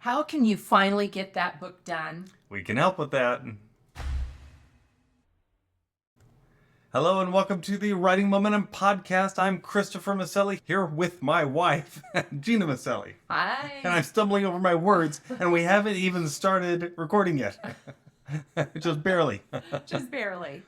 How can you finally get that book done? We can help with that. Hello and welcome to the Writing Momentum Podcast. I'm Christopher Maselli here with my wife, Gena Maselli. Hi. And I'm stumbling over my words, and we haven't even started recording yet. Just barely. Just barely.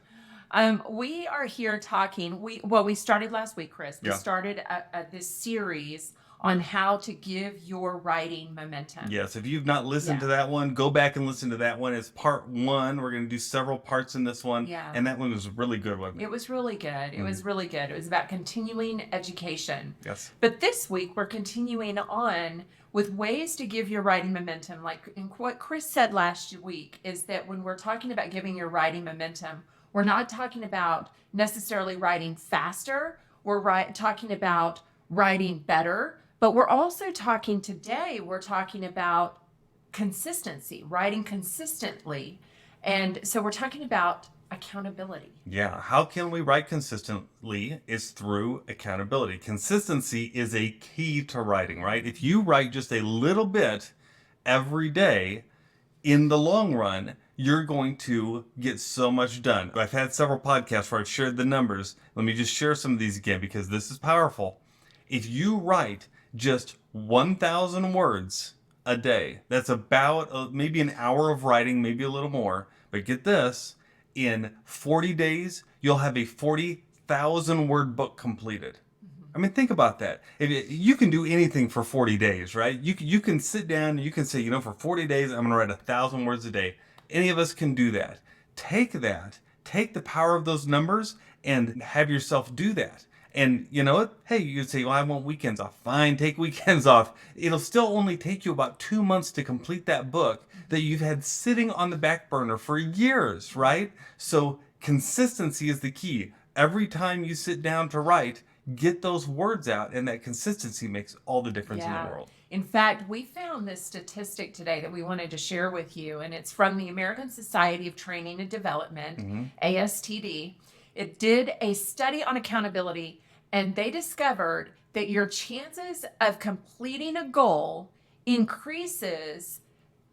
We are here talking. We started last week, Chris. We Yeah. started this series on how to give your writing momentum. Yes, if you've not listened to Yeah. that one, go back and listen to that one. It's part one. We're going to do several parts in this one. Yeah. And that one was really good, wasn't it? It was really good. It was really good. It was about continuing education. Yes. But this week, we're continuing on with ways to give your writing momentum. Like what Chris said last week is that when we're talking about giving your writing momentum, we're not talking about necessarily writing faster. We're talking about writing better. But we're also talking today, we're talking about consistency, writing consistently. And so we're talking about accountability. Yeah, how can we write consistently is through accountability. Consistency is a key to writing, right? If you write just a little bit every day, in the long run, you're going to get so much done. I've had several podcasts where I've shared the numbers. Let me just share some of these again because this is powerful. If you write just 1,000 words a day, that's about maybe an hour of writing, maybe a little more. But get this, in 40 days, you'll have a 40,000 word book completed. I mean, think about that. You can do anything for 40 days, right? You can sit down and you can say, for 40 days, I'm going to write 1,000 words a day. Any of us can do that. Take the power of those numbers and have yourself do that. And you know what? Hey, you'd say, well, I want weekends off. Fine, take weekends off. It'll still only take you about 2 months to complete that book that you've had sitting on the back burner for years, right? So consistency is the key. Every time you sit down to write, get those words out, and that consistency makes all the difference in the world. In fact, we found this statistic today that we wanted to share with you, and it's from the American Society of Training and Development, ASTD. It did a study on accountability, and they discovered that your chances of completing a goal increases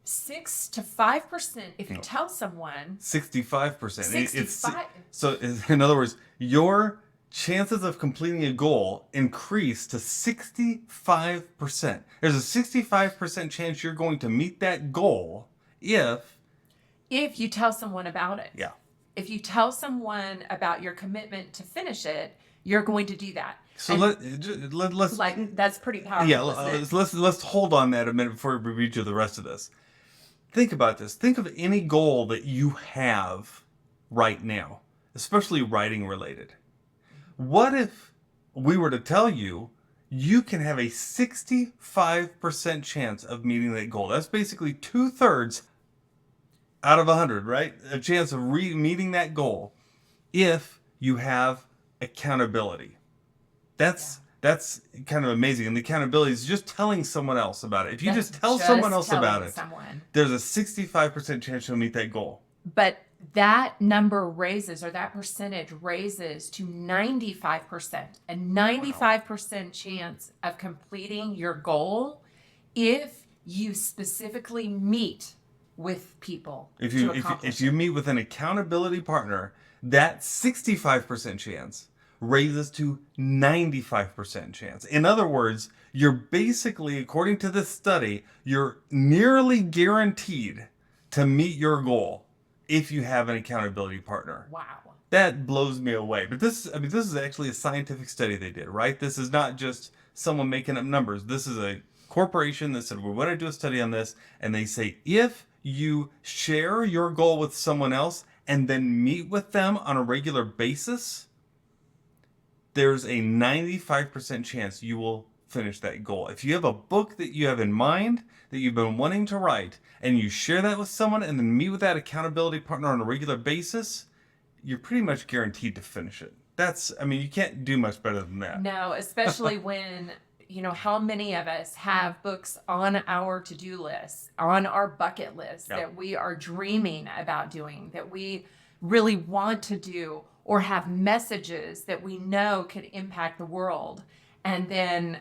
6 to 5% if you tell someone. 65%. 65. So in other words, your chances of completing a goal increase to 65%. There's a 65% chance you're going to meet that goal if you tell someone about it. Yeah. If you tell someone about your commitment to finish it, you're going to do that. So let's that's pretty powerful. Yeah, let's hold on that a minute before we read you the rest of this. Think about this. Think of any goal that you have right now, especially writing related. What if we were to tell you you can have a 65% chance of meeting that goal? That's basically 2/3 out of 100, right? A chance of meeting that goal if you have accountability. That's kind of amazing. And the accountability is just telling someone else about it. If you just tell someone else about it, there's a 65% chance you'll meet that goal. But that number raises, or that percentage raises to 95%. A 95% chance of completing your goal if you specifically meet with people. If you meet with an accountability partner, that 65% chance raises to 95% chance. In other words, you're basically, according to this study, you're nearly guaranteed to meet your goal if you have an accountability partner. Wow. That blows me away. But this is actually a scientific study they did, right? This is not just someone making up numbers. This is a corporation that said, we want to do a study on this. And they say, if you share your goal with someone else and then meet with them on a regular basis, there's a 95% chance you will finish that goal. If you have a book that you have in mind that you've been wanting to write and you share that with someone and then meet with that accountability partner on a regular basis, you're pretty much guaranteed to finish it. You can't do much better than that. No, especially when, how many of us have books on our to-do list, on our bucket list that we are dreaming about doing, that we really want to do, or have messages that we know could impact the world. And then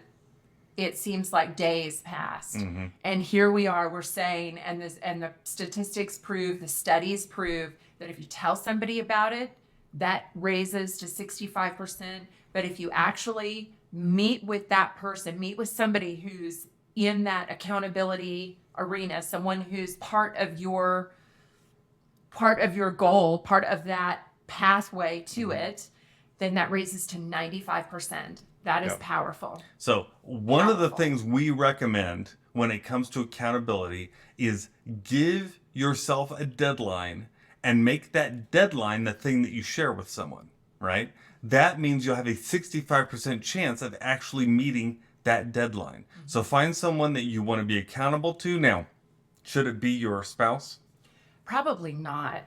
it seems like days passed. Mm-hmm. And here we are, we're saying, and the statistics prove, the studies prove that if you tell somebody about it, that raises to 65%. But if you actually meet with that person, meet with somebody who's in that accountability arena, someone who's part of your goal, part of that pathway to it, then that raises to 95%. That is powerful. So one of the things we recommend when it comes to accountability is give yourself a deadline and make that deadline the thing that you share with someone, right? That means you'll have a 65% chance of actually meeting that deadline. So find someone that you want to be accountable to. Now, should it be your spouse? Probably not.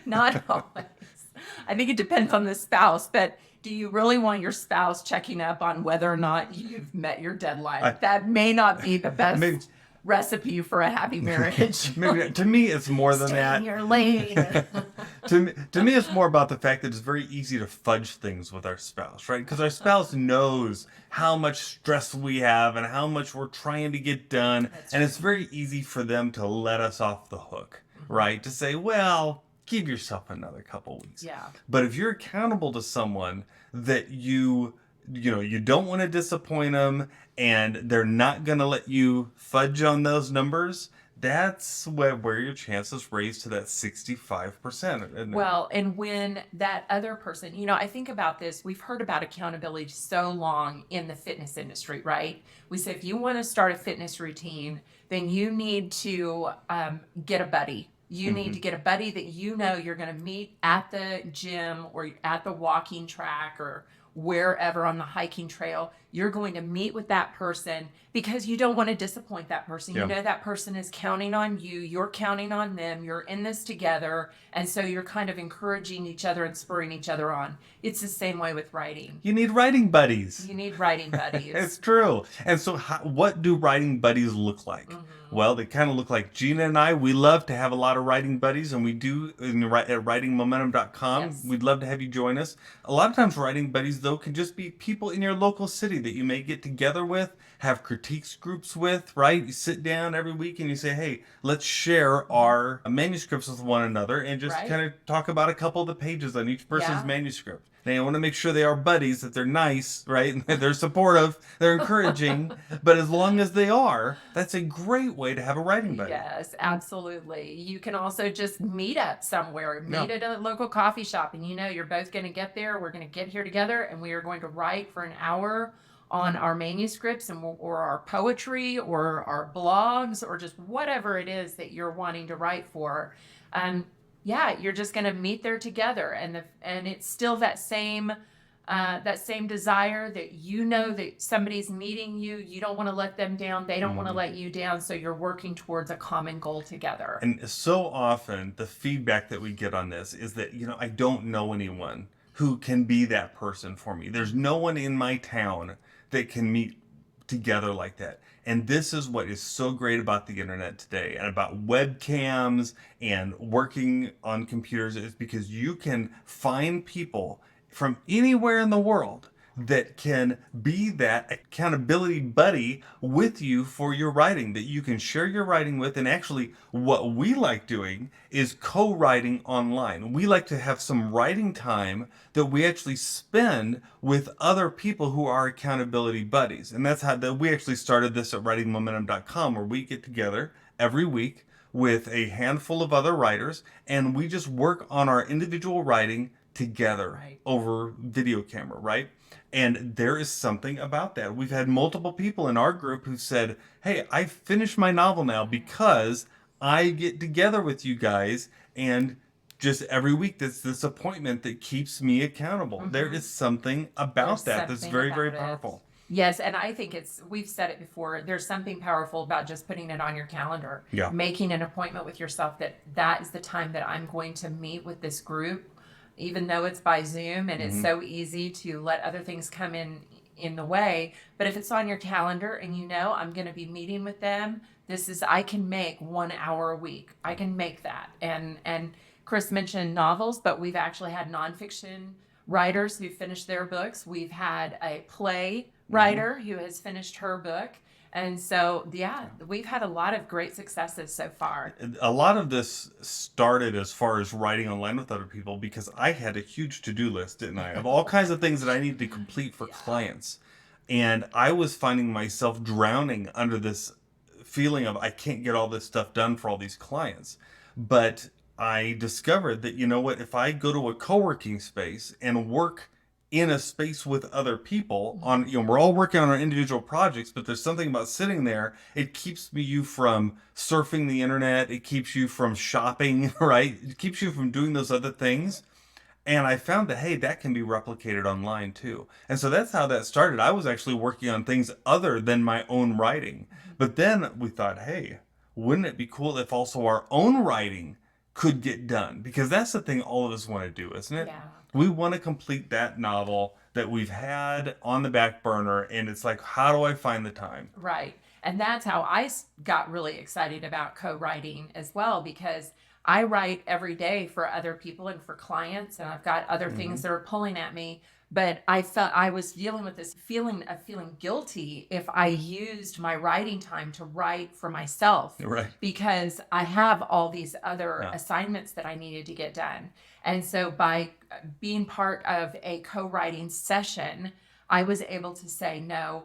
Not always. I think it depends on the spouse, but do you really want your spouse checking up on whether or not you've met your deadline? That may not be the best recipe for a happy marriage. Maybe, to me, it's more than Stay that. in your lane. To me, it's more about the fact that it's very easy to fudge things with our spouse, right? Because our spouse knows how much stress we have and how much we're trying to get done. And it's very easy for them to let us off the hook, right? To say, well, give yourself another couple weeks. Yeah. But if you're accountable to someone that you don't want to disappoint them and they're not going to let you fudge on those numbers, that's where your chances raise to that 65%. Isn't it? Well, and when that other person, I think about this, we've heard about accountability so long in the fitness industry, right? We say if you want to start a fitness routine, then you need to get a buddy. You need to get a buddy that you're going to meet at the gym or at the walking track or wherever on the hiking trail. You're going to meet with that person because you don't want to disappoint that person. Yeah. You know that person is counting on you. You're counting on them. You're in this together. And so you're kind of encouraging each other and spurring each other on. It's the same way with writing. You need writing buddies. You need writing buddies. It's true. And so what do writing buddies look like? Well, they kind of look like Gena and I. We love to have a lot of writing buddies, and we do at writingmomentum.com. Yes. We'd love to have you join us. A lot of times writing buddies, though, can just be people in your local city that you may get together with, have critiques groups with, right? You sit down every week and you say, hey, let's share our manuscripts with one another and just kind of talk about a couple of the pages on each person's manuscript. Now, you want to make sure they are buddies, that they're nice, right? They're supportive, they're encouraging. But as long as they are, that's a great way to have a writing buddy. Yes, absolutely. You can also just meet up somewhere, meet at a local coffee shop, and you're both going to get there. We're going to get here together, and we are going to write for an hour on our manuscripts or our poetry or our blogs or just whatever it is that you're wanting to write for. You're just going to meet there together, and it's still that same desire that that somebody's meeting you. You don't want to let them down. They don't want to let you down. So you're working towards a common goal together. And so often the feedback that we get on this is that, I don't know anyone who can be that person for me. There's no one in my town that can meet together like that. And this is what is so great about the internet today and about webcams and working on computers, is because you can find people from anywhere in the world that can be that accountability buddy with you for your writing, that you can share your writing with. And actually, what we like doing is co-writing online. We like to have some writing time that we actually spend with other people who are accountability buddies. And that's how we actually started this at writingmomentum.com, where we get together every week with a handful of other writers, and we just work on our individual writing together over video camera, right? And there is something about that. We've had multiple people in our group who said, hey, I finished my novel now because I get together with you guys, and just every week there's this appointment that keeps me accountable. There is something about that's very, very powerful. Yes, and I think we've said it before, there's something powerful about just putting it on your calendar. Yeah. Making an appointment with yourself that is the time that I'm going to meet with this group, even though it's by Zoom and it's so easy to let other things come in the way. But if it's on your calendar and I'm going to be meeting with them, I can make 1 hour a week. I can make that. And Chris mentioned novels, but we've actually had nonfiction writers who finished their books. We've had a play writer who has finished her book. And so, yeah, we've had a lot of great successes so far. A lot of this started as far as writing online with other people because I had a huge to-do list, didn't I, of all kinds of things that I needed to complete for clients. And I was finding myself drowning under this feeling of I can't get all this stuff done for all these clients. But I discovered that, you know what, if I go to a co-working space and work in a space with other people on, we're all working on our individual projects, but there's something about sitting there. It keeps you from surfing the internet. It keeps you from shopping, right? It keeps you from doing those other things. And I found that, hey, that can be replicated online too. And so that's how that started. I was actually working on things other than my own writing. But then we thought, hey, wouldn't it be cool if also our own writing could get done? Because that's the thing all of us want to do, isn't it? Yeah. We want to complete that novel that we've had on the back burner. And it's like, how do I find the time? Right. And that's how I got really excited about co-writing as well, because I write every day for other people and for clients, and I've got other things that are pulling at me. But I felt I was dealing with this feeling of feeling guilty if I used my writing time to write for myself, Right. because I have all these other Yeah. assignments that I needed to get done. And so by being part of a co-writing session, I was able to say, no,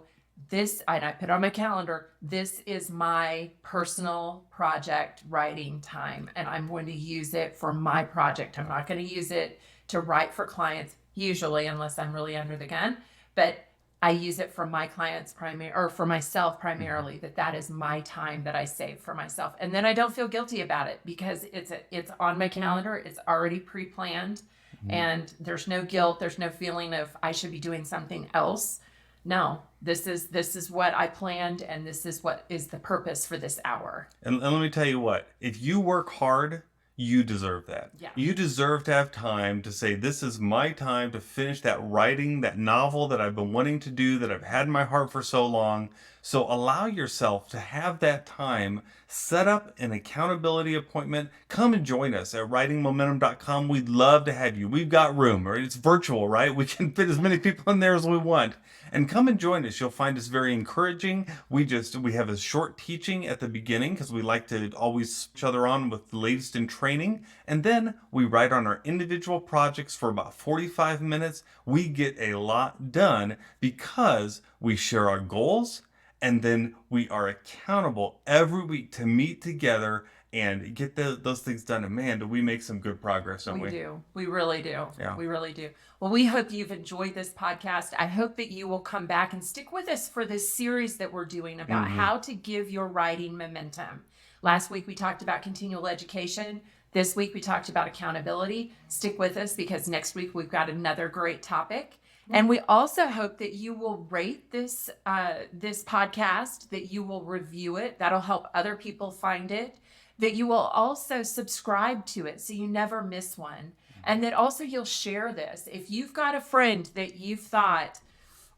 this, and I put on my calendar, this is my personal project writing time, and I'm going to use it for my project. I'm not going to use it to write for clients, usually, unless I'm really under the gun, but I use it for my clients or for myself primarily, that is my time that I save for myself. And then I don't feel guilty about it because it's on my calendar. It's already pre-planned, and there's no guilt. There's no feeling of I should be doing something else. No, this is what I planned, and this is what is the purpose for this hour. And let me tell you what, if you work hard, you deserve that. Yeah. You deserve to have time to say, this is my time to finish that writing, that novel that I've been wanting to do, that I've had in my heart for so long. So allow yourself to have that time. Set up an accountability appointment. Come and join us at writingmomentum.com. We'd love to have you. We've got room, right? It's virtual, right? We can fit as many people in there as we want. And come and join us. You'll find us very encouraging. We have a short teaching at the beginning because we like to always each other on with the latest in training. And then we write on our individual projects for about 45 minutes. We get a lot done because we share our goals, and then we are accountable every week to meet together and get those things done. And man, do we make some good progress, don't we? We do. We really do. Yeah. We really do. Well, we hope you've enjoyed this podcast. I hope that you will come back and stick with us for this series that we're doing about how to give your writing momentum. Last week, we talked about continual education. This week, we talked about accountability. Stick with us because next week, we've got another great topic. And we also hope that you will rate this podcast, that you will review it. That'll help other people find it. That you will also subscribe to it so you never miss one. And that also you'll share this. If you've got a friend that you've thought,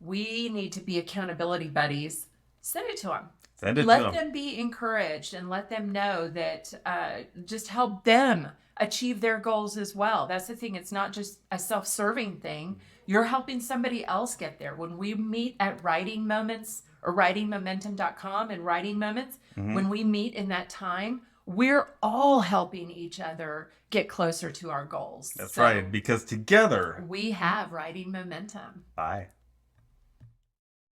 we need to be accountability buddies, send it to them. Let them be encouraged and let them know that just help them achieve their goals as well. That's the thing. It's not just a self-serving thing. You're helping somebody else get there. When we meet at Writing Moments or writingmomentum.com and Writing Moments, when we meet in that time, we're all helping each other get closer to our goals. That's right, because together we have writing momentum. Bye.